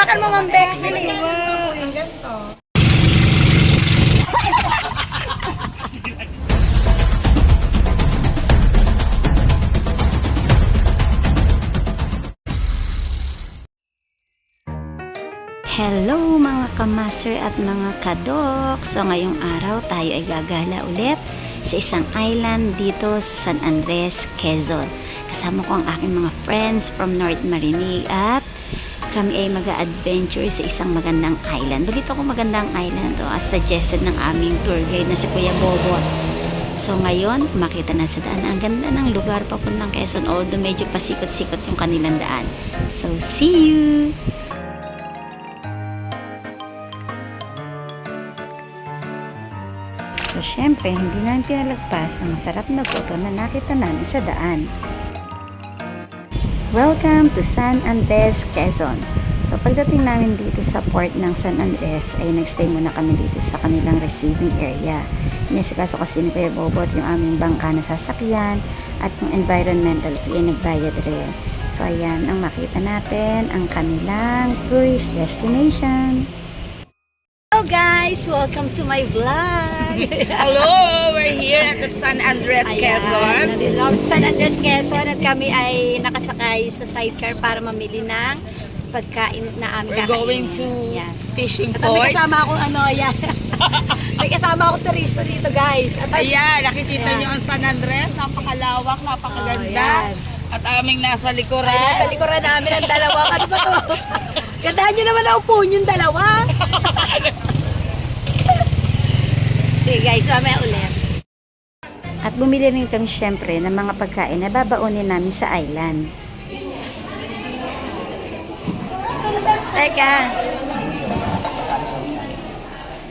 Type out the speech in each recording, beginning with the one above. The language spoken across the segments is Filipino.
Hawakan mo, Ma'am Bex. Bili. Yung ganito. Hello mga kamaster at mga kadok. So ngayong araw tayo ay gagala ulit sa isang island dito sa San Andres, Quezon. Kasama ko ang aking mga friends from North Marinig at kami ay mag-adventure sa isang magandang island. Balito ko magandang island to as suggested ng aming tour guide na si Kuya Bobot. So ngayon, makita na sa daan. Ang ganda ng lugar papuntang Quezon, although medyo pasikot-sikot yung kanilang daan. So see you! So, syempre, hindi namin pinalagpas ang masarap na puto na nakita namin sa daan. Welcome to San Andres, Quezon. So, pagdating namin dito sa port ng San Andres, ay nagstay muna kami dito sa kanilang receiving area. Inisikaso kasi ni Kuya Bobot yung aming bangka na sasakyan at yung environmental fee ay nagbayad rin. So, ayan ang makita natin, ang kanilang tourist destination. Hello guys! Welcome to my vlog! Hello! We're here at the San Andres, Quezon. Ayan, San Andres, Quezon at kami ay nakasakay sa sidecar para mamili ng pagkain na aming We're going to Yan. fishing At may port. kasama akong yan. May kasama akong turista dito guys. At Ayan, nakikita Ayan. nyo ang San Andres. Napakalawak, napakaganda. Ayan. At aming nasa likuran. Ay, nasa likuran namin ang dalawa. Ano ba to? Gandahan nyo naman ang upo yung dalawa. Sige guys, mamaya ulit. At bumili rin kami syempre ng mga pagkain na babaunin namin sa island. Teka.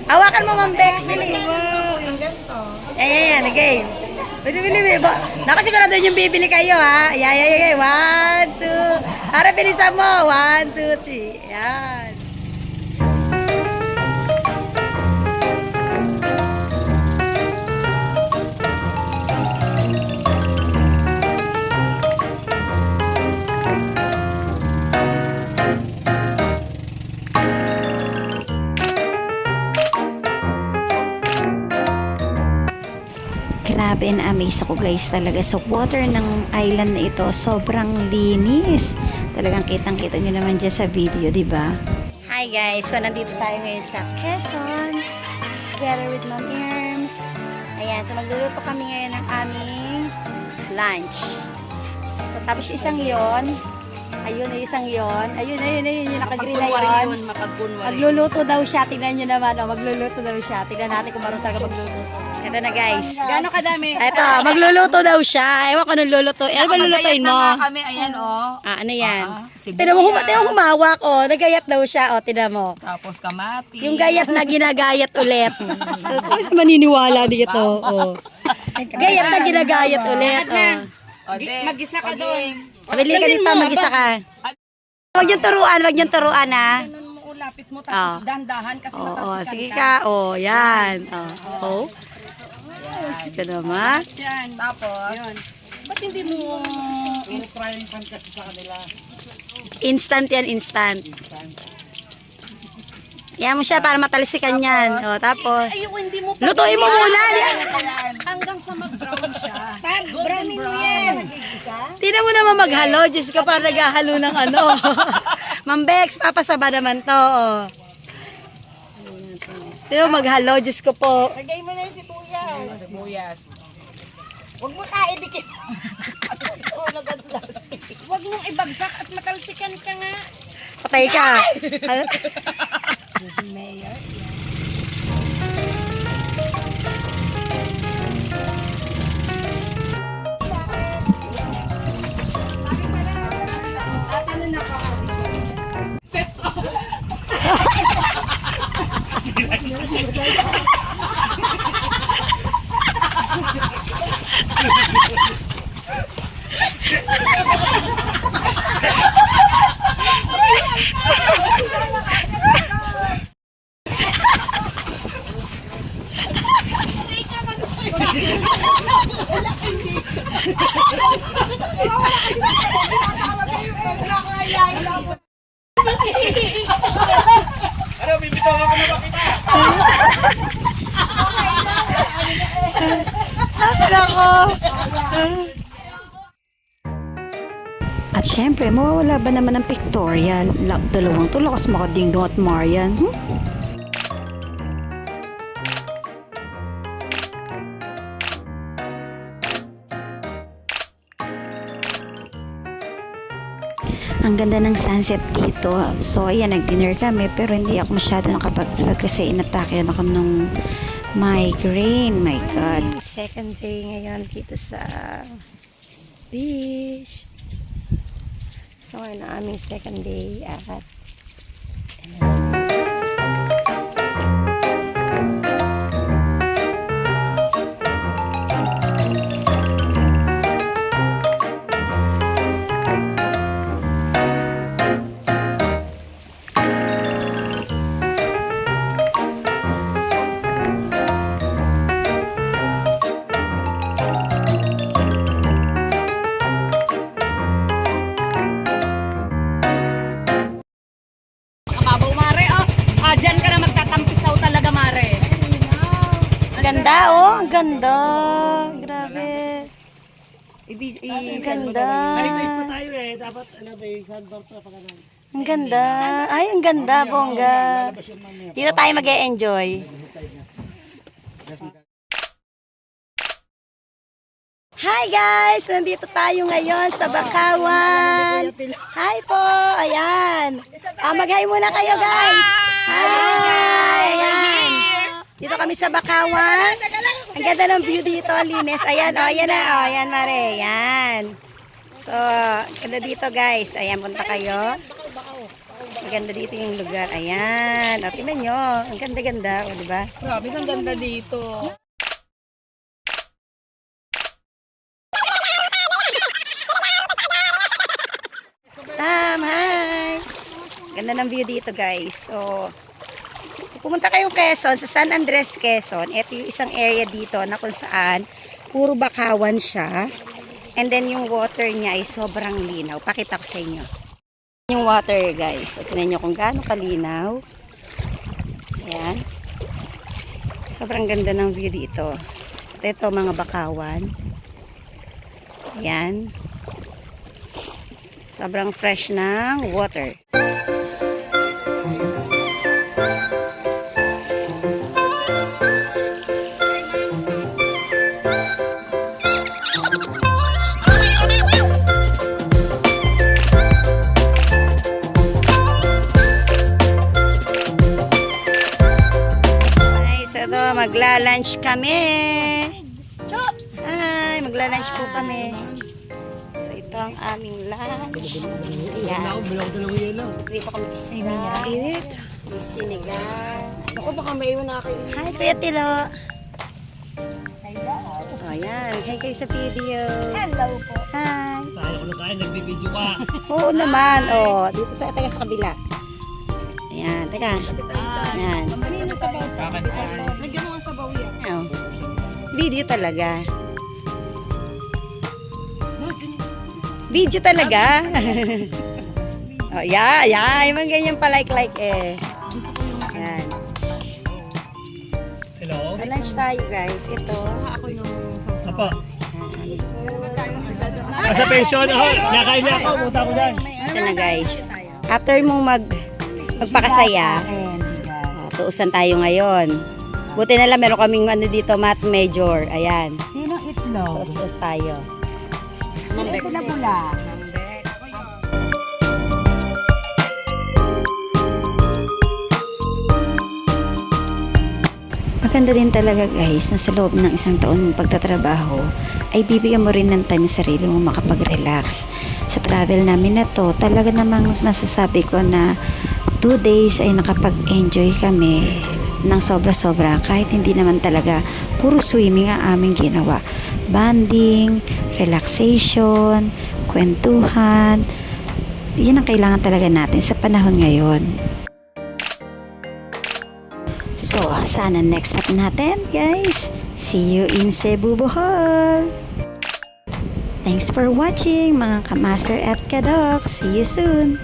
Hawakan mo, Ma'am Bex. Bili. Yung ganito. Ayan, again. Bili. Nakasigurado yung bibili kayo, ha? Ayan. 1, 2. Para bilisan mo. 1, 2, 3. Ayan. Grabe na amaze ako guys talaga sa water ng island na ito. Sobrang linis. Talagang kitang-kita nyo naman dyan sa video, di ba? Hi guys! So nandito tayo ngayon sa Quezon together with Mom Irms. Ayan, so magluluto kami ngayon ng aming lunch. So tapos isang yon. Ayun, isang yon. Ayun, yung nakagreen na yon. Magluluto daw siya. Tingnan nyo naman. Oh, magluluto daw siya. Tingnan natin kung marunong talaga magluluto. Ito na guys. Gano'ng kadami? Ito, magluluto daw siya. Ewan ko nung luluto. Ano ba lulutuin mo? Kami, ayan Ano yan? sibuyas. Tinan mo humawak. Oh, nagayat daw siya. Oh, tinan mo. Tapos kamati. Yung gayat na ginagayat ulit. Tapos maniniwala dito. Oh. Gayat na ginagayat ulit. Oh. Mag-isa ka doon. Pabili ka dito, mag-isa ka. Huwag niyong turuan ha. Lapit mo Ah. tapos dandahan kasi Oo, matalsikan sige ka. ka. Oh, yan. Oh. Ito naman. Yan. Tapos, ba't hindi mo in-frying pan kasi sa kanila? Instant yan, instant. Yan mo siya para matalsikan yan. O, tapos. Ay, hindi mo Lutuin mo muna. hanggang sa mag-brown siya. Brownin mo yan. Tingnan mo naman maghalo. Diyos ka para naghahalo ng ano. Ma'am Bex, papasaba naman to. O. Tingnan mo maghalo. Diyos ko po. Lagay mo na yung sibuyas. Huwag mo kaidikit. Huwag mong ibagsak at matalsikan ka nga. Patay ka. At ano na ka? Nako. At syempre, mawawala ba naman ang pictorial? Dalawang to, lakas makadingdong at Marian. Ang ganda ng sunset dito. So, ayan, nag-dinner kami. Pero hindi ako masyado nakapag-vlog kasi inatake ako ng migraine. My God. Second day ngayon dito sa beach. So, ngayon ang aming second day at Makababaw, Mare, oh. Dyan ka na magtatampisaw talaga, Mare. ang ganda, oh. Ang ganda. Grabe. Ganda. Night pa tayo eh. Dapat may sandbar pa pa ganun. Ang ganda. Ay, ang ganda, bongga. Dito tayo mag-e-enjoy. Hi guys! Nandito tayo ngayon sa Bakawan. Hi po! Ayan. Mag-hi muna kayo guys. Hi! Ayan. Dito kami sa Bakawan. Ang ganda ng view dito, linis. Ayan, oh, ayan na. Oh, ayan, Mare. Ayan. So, ganda dito guys. Ayan, punta kayo. Maganda dito yung lugar. Ayan. O, tingnan nyo. Ang ganda-ganda. O, diba? Grabe, ang ganda dito. Sam, hi! Ganda ng view dito guys. So, pumunta kayong Quezon, sa San Andres, Quezon. Ito yung isang area dito na kung saan puro bakawan siya. And then yung water niya ay sobrang linaw. Pakita ko sa inyo. Yung water guys. So, tingnan nyo kung gaano kalinaw. Ayan. Sobrang ganda ng view dito. Ito mga bakawan. Ayan. Sobrang fresh ng water. Nice, ito magla-lunch kami. Hi, magla-lunch po kami. So ito ang aming lunch. Ayan. Dito kami sinigang. Init. May sinigang. Ako baka maiwan na kayo. Hi, Kuya Tilo. Oh, ayan. Hi kayo sa video. Hello po. Hi. Tayo ko na tayo, nagbibideo ka. Oo naman. Oh, dito sa taga sa kabila. Ayan, teka. Ayan. Kanino sabaw? Lagyan mo ang sabaw yan. Oh. Video talaga. Video talaga. Oh, yeah. Yung mga ganyan pa like eh. Ayan. Hello? Sa lunch tayo guys. Ito. Ako yung sabaw. Apa? Sa pension, nakain na ako, punta ko dyan. Ito na guys. After mong magpakasaya, tuusan tayo ngayon. Buti na lang meron kaming dito, math major. Ayan. Sinong itlog? Tuos tayo. Pula-pula. Maganda din talaga guys na sa loob ng isang taon mong pagtatrabaho ay bibigyan mo rin ng time sa sarili mo makapag-relax. Sa travel namin na to, talaga namang masasabi ko na 2 days ay nakapag-enjoy kami ng sobra-sobra kahit hindi naman talaga puro swimming ang aming ginawa. Bonding, relaxation, kwentuhan, yan ang kailangan talaga natin sa panahon ngayon. So, sana next step natin, guys. See you in Cebu, Bohol. Thanks for watching, mga kamaster at kadok. See you soon.